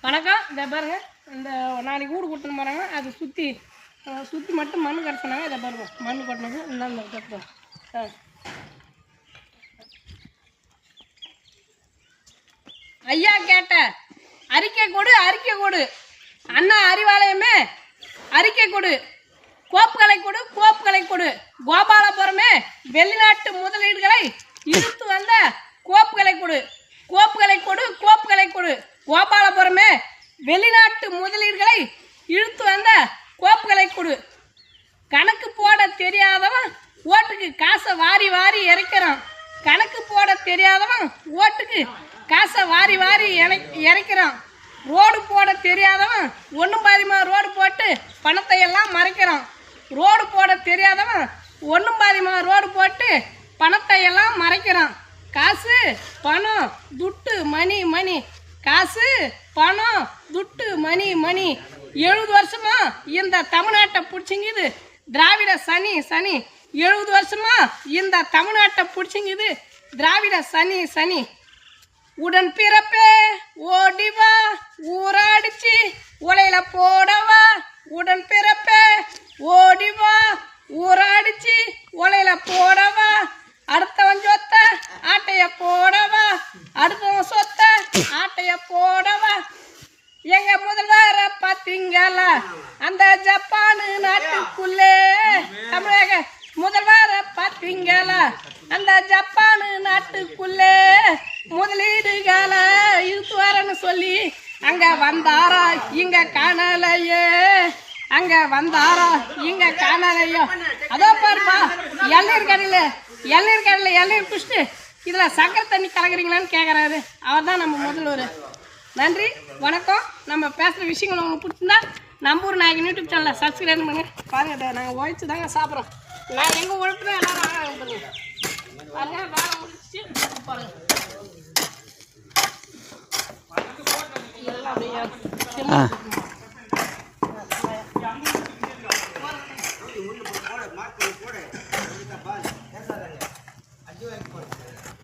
வணக்கம். இதை பாருங்க, இந்த நாளைக்கு வீடு கொடுத்துன்னு போகிறாங்க. அது சுற்றி மட்டும் மண் கட்ட சொன்னாங்க. இதை பாருங்க, மண் கொட்டினது இந்த கட்டுறோம். ஐயா கேட்ட அறிக்கை கொடு அண்ணா அறிவாலயமே அறிக்கை கொடு, கோப்புகளை கொடு கோபாலபுரமே வெளிநாட்டு முதலீடுகளை இழுத்து வந்த கோப்புகளை கொடு கோபாலபுரமே வெளிநாட்டு முதலீடுகளை இழுத்து வந்த கோப்புகளை கொடு. கணக்கு போட தெரியாதவன் ஓட்டுக்கு காசை வாரி இறைக்கிறான். கணக்கு போட தெரியாதவன் ஓட்டுக்கு காசை வாரி இறைக்கிறான். ரோடு போட தெரியாதவன் ஒன்றும் பாதிமா ரோடு போட்டு பணத்தை எல்லாம் மறைக்கிறான். ரோடு போட தெரியாதவன் ஒன்றும் பாதிமா ரோடு போட்டு பணத்தை எல்லாம் மறைக்கிறான். காசு பணம் துட்டு மணி காசு பணம் துட்டு மணி 70 வருஷமா இந்த தமிழ்நாட்டை பிடிச்சிங்குது திராவிட சனி 70 வருஷமா இந்த தமிழ்நாட்டை பிடிச்சிங்குது திராவிட சனி. உடன் பிறப்பே ஓடிவா ஊராடிச்சு உலையில போடவா. உடன் பிறப்பே ஓடிவா ஊராடிச்சு உலையில போடவா. அடுத்தவன் சொத்த ஆட்டைய போடவா. அடுத்தவன் சொத்த ஆட்டைய போடவா. எங்க முதல்வர பார்த்தீங்களா அந்த ஜப்பானு நாட்டுக்குள்ளே. தமிழக முதல்வர பார்த்தீங்களா அந்த ஜப்பானு நாட்டுக்குள்ளே. முதலீடுகளை இழுத்து வரன்னு சொல்லி அங்க வந்தாரா இங்க காணலையே. அங்க வந்தாரா இங்க காணலையோ. அதோ பாருப்பா, இளநீர் கடையில் இளநீர் குடிச்சிட்டு இதில் சக்கரை தண்ணி கலக்குறீங்களான்னு கேட்குறாரு. அவர் தான் நம்ம முதல்வர். நன்றி, வணக்கம். நம்ம பேசுகிற விஷயங்கள் உங்களுக்கு பிடிச்சிருந்தா நம்பூர் நாயகன் யூடியூப் சேனலை சப்ஸ்கிரைப் பண்ணுங்க. பாருங்கள், நாங்கள் உழைச்சி தாங்க சாப்பிட்றோம். நான் எங்கள் உழைப்பு தான் எல்லோரும் பண்ணுங்க. பாருங்கள், வேலை முடிச்சு பாருங்கள். இதெல்லாம் அப்படியே